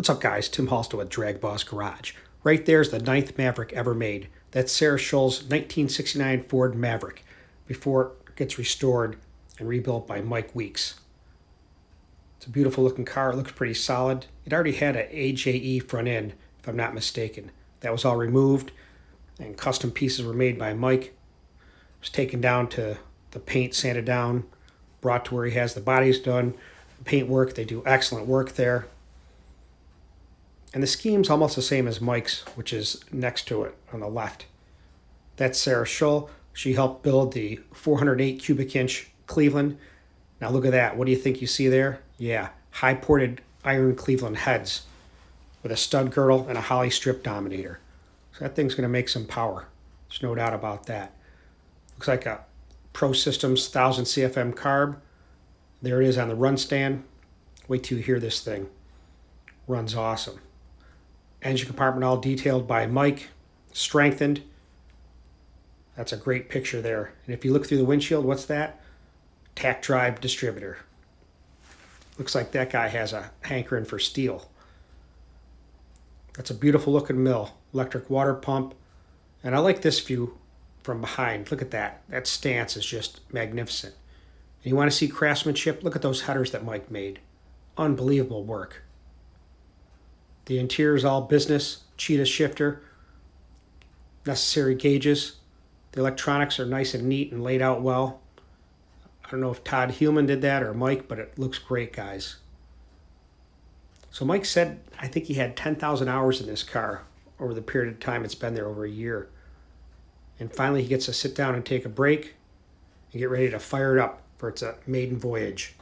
What's up, guys? Tim Halston with DragBoss Garage. Right there's the 9th Maverick ever made. That's Sarah Shull's 1969 Ford Maverick before it gets restored and rebuilt by Mike Weeks. It's a beautiful looking car. It looks pretty solid. It already had an AJE front end, if I'm not mistaken. That was all removed and custom pieces were made by Mike. It was taken down to the paint, sanded down, brought to where he has the bodies done. Paint work, they do excellent work there. And the scheme's almost the same as Mike's, which is next to it on the left. That's Sarah Shull. She helped build the 408 cubic inch Cleveland. Now look at that. What do you think you see there? Yeah, high ported iron Cleveland heads with a stud girdle and a Holley Strip Dominator. So that thing's going to make some power. There's no doubt about that. Looks like a Pro Systems 1000 CFM Carb. There it is on the run stand. Wait till you hear this thing. Runs awesome. Engine compartment all detailed by Mike, strengthened. That's a great picture there. And if you look through the windshield, what's that? Tack drive distributor. Looks like that guy has a hankering for steel. That's a beautiful looking mill. Electric water pump. And I like this view from behind. Look at that. That stance is just magnificent. And you want to see craftsmanship? Look at those headers that Mike made. Unbelievable work. The interior is all business, cheetah shifter, necessary gauges. The electronics are nice and neat and laid out well. I don't know if Todd Heumann did that or Mike, but it looks great, guys. So Mike said, I think he had 10,000 hours in this car over the period of time it's been there, over a year. And finally he gets to sit down and take a break and get ready to fire it up for its maiden voyage.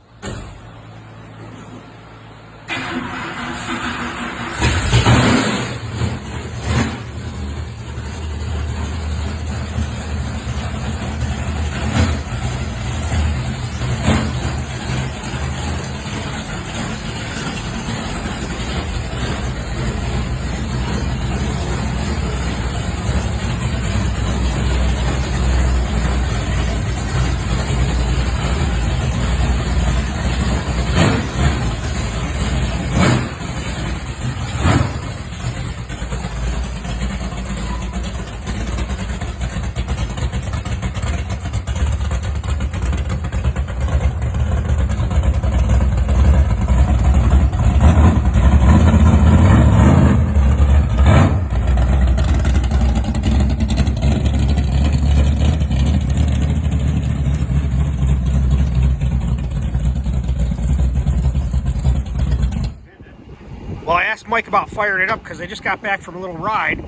Well, I asked Mike about firing it up because they just got back from a little ride.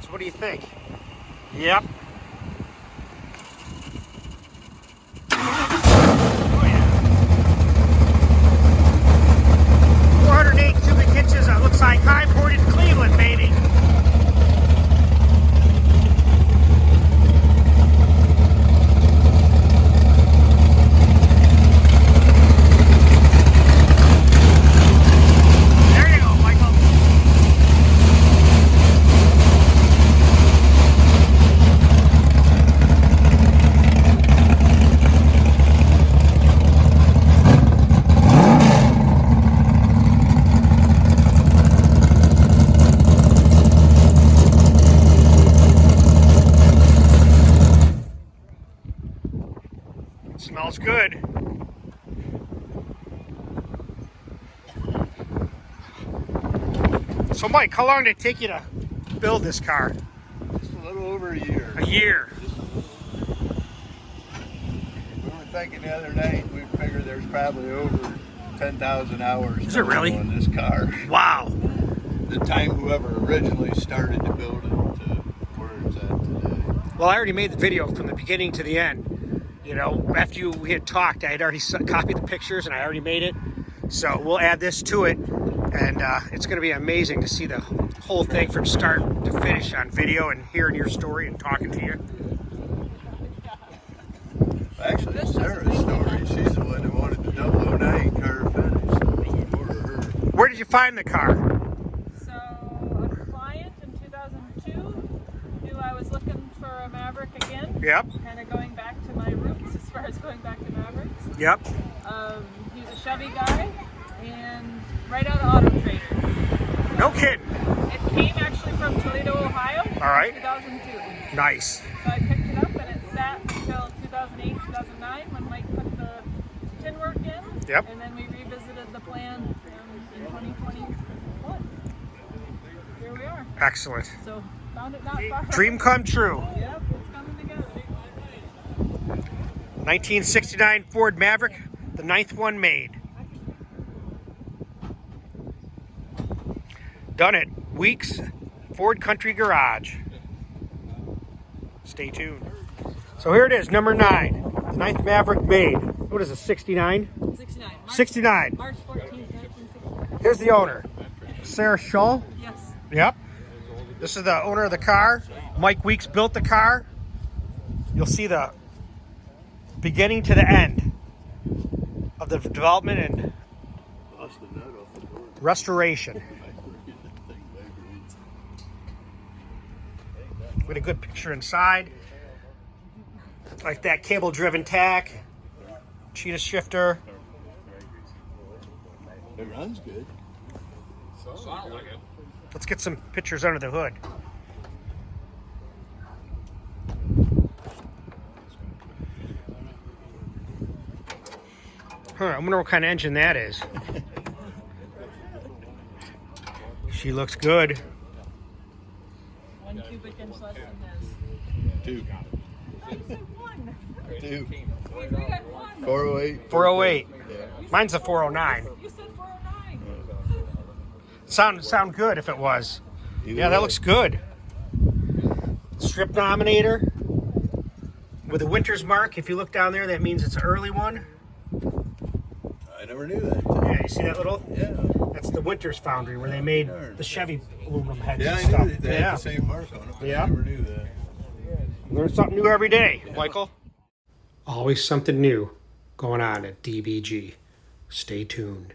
So what do you think? Yep. Oh yeah. 408 cubic inches. It looks like high ported Cleveland, baby. Smells good. So Mike, how long did it take you to build this car? Just a little over a year. A year. We were thinking the other night, we figured there's probably over 10,000 hours Is it really? on this car. Wow. The time whoever originally started to build it to where it's at today. Well, I already made the video from the beginning to the end. You know, after we had talked, I had already copied the pictures and I already made it. So we'll add this to it. And it's going to be amazing to see the whole thing from start to finish on video and hearing your story and talking to you. Actually, it's Sarah's story. She's the one that wanted the 009 car finished. So it was more of her. Where did you find the car? So a client in 2002 knew I was looking for a Maverick again. Yep. Kind of going back to my roots as far as going back to Mavericks. Yep. He's a Chevy guy and right out of Auto Trader. No kidding. It came actually from Toledo, Ohio. All right. In 2002. Nice. So I picked it up and it sat until 2008, 2009 when Mike put the tin work in. Yep. And then we revisited the plan in 2021. Here we are. Excellent. So found it not far. Dream come true. Yep, it's coming together. 1969 Ford Maverick, the 9th one made. Done it. Weeks, Ford Country Garage. Stay tuned. So here it is, number 9. The 9th Maverick made. What is it, 69? 69. 69. March 14th, 1969. Here's the owner, Sarah Shull. Yes. Yep. This is the owner of the car. Mike Weeks built the car. You'll see the beginning to the end of the development and restoration. With a good picture inside. Like that cable-driven tack, cheetah shifter. It runs good. Let's get some pictures under the hood. I wonder what kind of engine that is. She looks good. 1 cubic inch less than his. 2. I said 1. 2. We agreed on 1. 408. 408. Yeah. Mine's a 409. You said 409. Sound good if it was. Either Yeah, that way. looks good. Strip Dominator with a winter's mark. If you look down there, that means it's an early one. I never knew that. Yeah, you see that little? Yeah. That's the Winters Foundry where they made the Chevy aluminum heads Yeah, and I stuff. knew they had the same mark on it, but Yeah. I never knew that. Learn something new every day, Michael. Always something new going on at DBG. Stay tuned.